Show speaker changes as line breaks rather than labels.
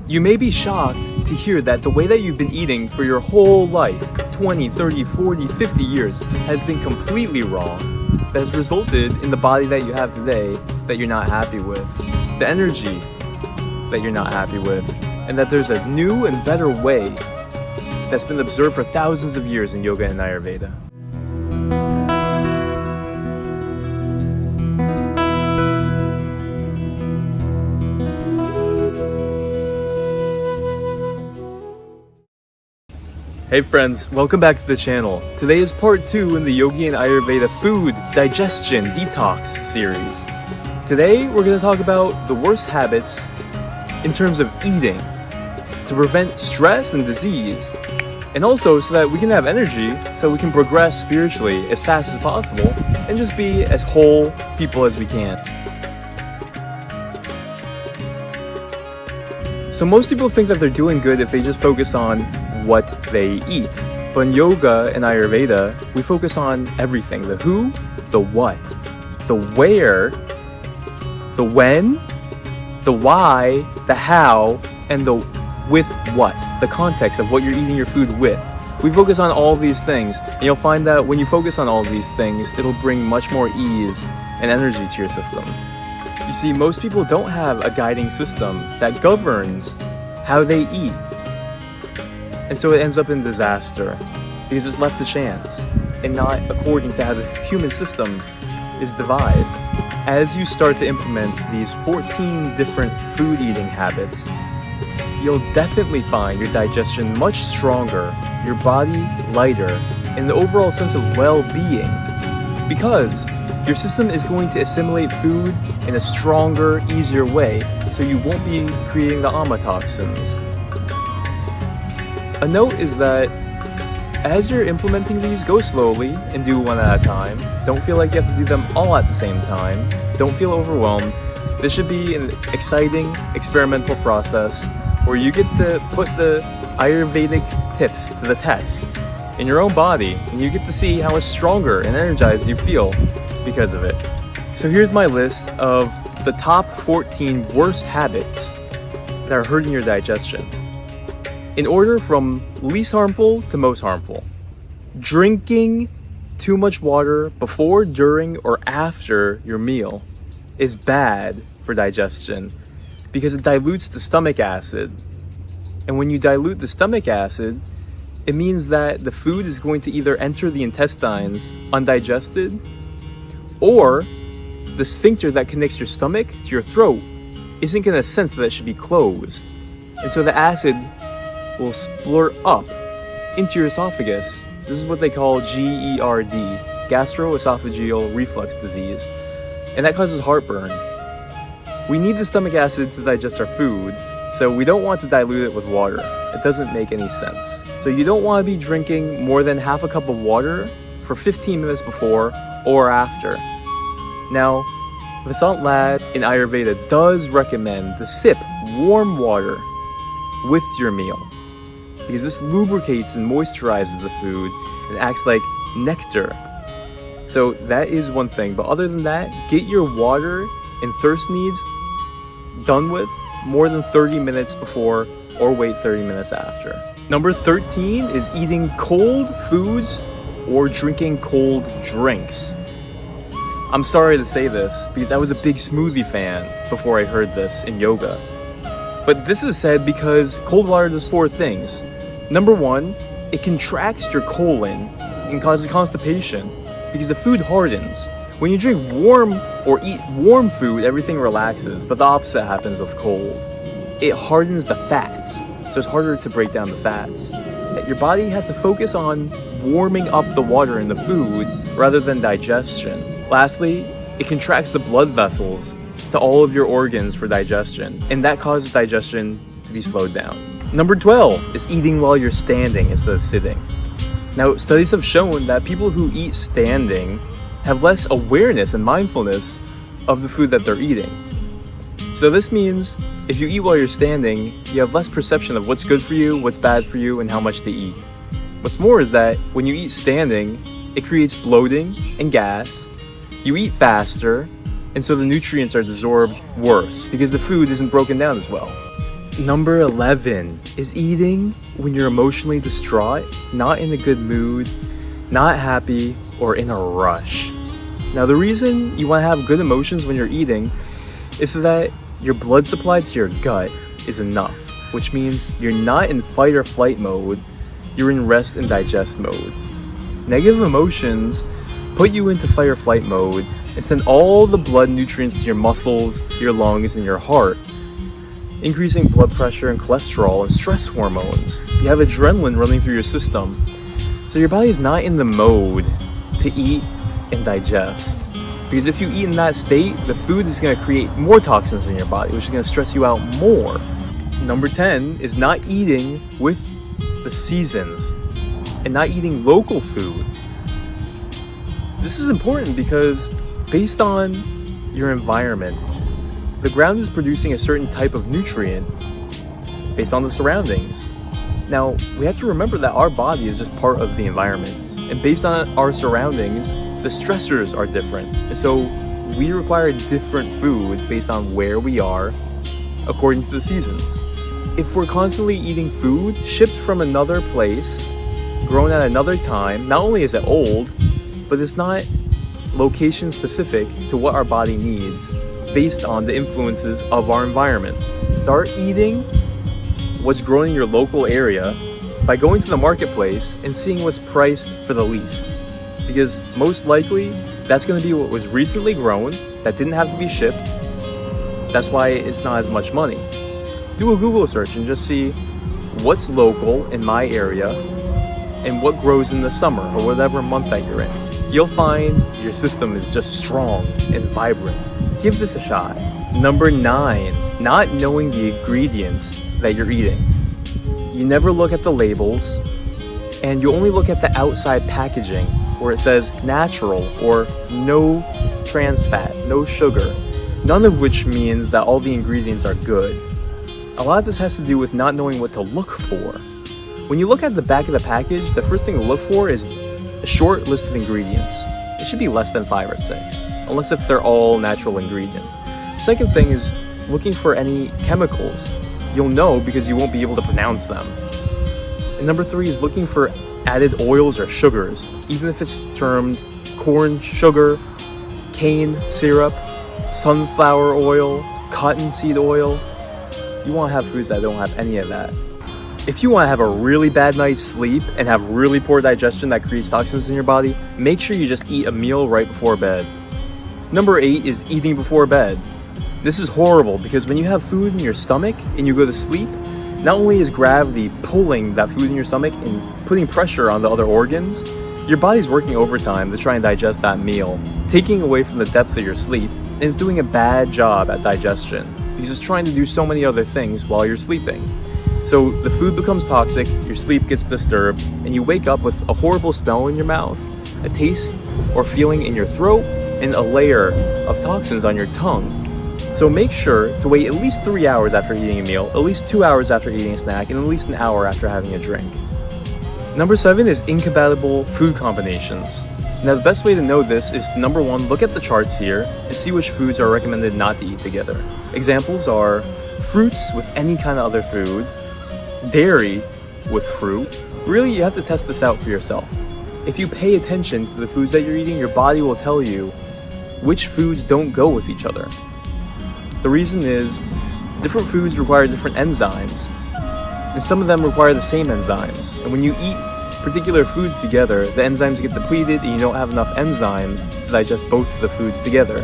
You may be shocked to hear that the way that you've been eating for your whole life, 20, 30, 40, 50 years, has been completely wrong. That has resulted in the body that you have today that you're not happy with, the energy that you're not happy with, and that there's a new and better way that's been observed for thousands of years in yoga and Ayurveda. Hey friends, welcome back to the channel. Today is part 2 in the Yogi and Ayurveda food, digestion, detox series. Today we're going to talk about the worst habits in terms of eating to prevent stress and disease, and also so that we can have energy so we can progress spiritually as fast as possible and just be as whole people as we can. So most people think that they're doing good if they just focus on what they eat. But in yoga and Ayurveda, we focus on everything: the who, the what, the where, the when, the why, the how, and the with what, the context of what you're eating your food with. We focus on all these things, and you'll find that when you focus on all these things, it'll bring much more ease and energy to your system. You see, most people don't have a guiding system that governs how they eat. And so it ends up in disaster because it's left to chance and not according to how the human system is divided. As you start to implement these 14 different food eating habits, you'll definitely find your digestion much stronger, your body lighter, and the overall sense of well-being, because your system is going to assimilate food in a stronger, easier way, so you won't be creating the amatoxins. A note is that as you're implementing these, go slowly and do one at a time. Don't feel like you have to do them all at the same time. Don't feel overwhelmed. This should be an exciting experimental process where you get to put the Ayurvedic tips to the test in your own body, and you get to see how much stronger and energized you feel because of it. So here's my list of the top 14 worst habits that are hurting your digestion, in order from least harmful to most harmful. Drinking too much water before, during, or after your meal is bad for digestion because it dilutes the stomach acid. And when you dilute the stomach acid, it means that the food is going to either enter the intestines undigested, or the sphincter that connects your stomach to your throat isn't going to sense that it should be closed. And so the acid will splurt up into your esophagus. This is what they call GERD, gastroesophageal reflux disease, and that causes heartburn. We need the stomach acid to digest our food, so we don't want to dilute it with water. It doesn't make any sense. So you don't want to be drinking more than half a cup of water for 15 minutes before or after. Now, Vasant Lad in Ayurveda does recommend to sip warm water with your meal, because this lubricates and moisturizes the food and acts like nectar. So that is one thing, but other than that, get your water and thirst needs done with more than 30 minutes before or wait 30 minutes after. Number 13 is eating cold foods or drinking cold drinks. I'm sorry to say this because I was a big smoothie fan before I heard this in yoga. But this is said because cold water does 4 things. Number 1, it contracts your colon and causes constipation because the food hardens. When you drink warm or eat warm food, everything relaxes, but the opposite happens with cold. It hardens the fats, so it's harder to break down the fats. Your body has to focus on warming up the water in the food rather than digestion. Lastly, it contracts the blood vessels to all of your organs for digestion, and that causes digestion to be slowed down. Number 12 is eating while you're standing instead of sitting. Now, studies have shown that people who eat standing have less awareness and mindfulness of the food that they're eating. So this means if you eat while you're standing, you have less perception of what's good for you, what's bad for you, and how much to eat. What's more is that when you eat standing, it creates bloating and gas. You eat faster, and so the nutrients are absorbed worse because the food isn't broken down as well. Number 11 is eating when you're emotionally distraught, not in a good mood, not happy, or in a rush. Now, the reason you want to have good emotions when you're eating is so that your blood supply to your gut is enough, which means you're not in fight or flight mode, you're in rest and digest mode. Negative emotions put you into fight or flight mode and send all the blood nutrients to your muscles, your lungs, and your heart, increasing blood pressure and cholesterol and stress hormones. You have adrenaline running through your system. So your body is not in the mode to eat and digest. Because if you eat in that state, the food is going to create more toxins in your body, which is going to stress you out more. Number 10 is not eating with the seasons and not eating local food. This is important because based on your environment, the ground is producing a certain type of nutrient based on the surroundings. Now, we have to remember that our body is just part of the environment. And based on our surroundings, the stressors are different. And so we require different food based on where we are according to the seasons. If we're constantly eating food shipped from another place, grown at another time, not only is it old, but it's not location specific to what our body needs based on the influences of our environment. Start eating what's grown in your local area by going to the marketplace and seeing what's priced for the least. Because most likely, that's going to be what was recently grown, that didn't have to be shipped. That's why it's not as much money. Do a Google search and just see what's local in my area and what grows in the summer or whatever month that you're in. You'll find your system is just strong and vibrant. Give this a shot. Number 9, not knowing the ingredients that you're eating. You never look at the labels, and you only look at the outside packaging where it says natural or no trans fat, no sugar, none of which means that all the ingredients are good. A lot of this has to do with not knowing what to look for. When you look at the back of the package, the first thing to look for is a short list of ingredients. It should be less than 5 or 6, unless if they're all natural ingredients. Second thing is looking for any chemicals. You'll know because you won't be able to pronounce them. And number 3 is looking for added oils or sugars, even if it's termed corn sugar, cane syrup, sunflower oil, cottonseed oil. You want to have foods that don't have any of that. If you want to have a really bad night's sleep and have really poor digestion that creates toxins in your body, make sure you just eat a meal right before bed. Number 8 is eating before bed. This is horrible because when you have food in your stomach and you go to sleep, not only is gravity pulling that food in your stomach and putting pressure on the other organs, your body's working overtime to try and digest that meal, taking away from the depth of your sleep, and it's doing a bad job at digestion because it's trying to do so many other things while you're sleeping. So the food becomes toxic, your sleep gets disturbed, and you wake up with a horrible smell in your mouth, a taste or feeling in your throat, and a layer of toxins on your tongue. So make sure to wait at least 3 hours after eating a meal, at least 2 hours after eating a snack, and at least an hour after having a drink. Number 7 is incompatible food combinations. Now the best way to know this is to, number 1, look at the charts here and see which foods are recommended not to eat together. Examples are fruits with any kind of other food, dairy with fruit. Really, you have to test this out for yourself. If you pay attention to the foods that you're eating, your body will tell you which foods don't go with each other. The reason is, different foods require different enzymes, and some of them require the same enzymes. And when you eat particular foods together, the enzymes get depleted and you don't have enough enzymes to digest both of the foods together.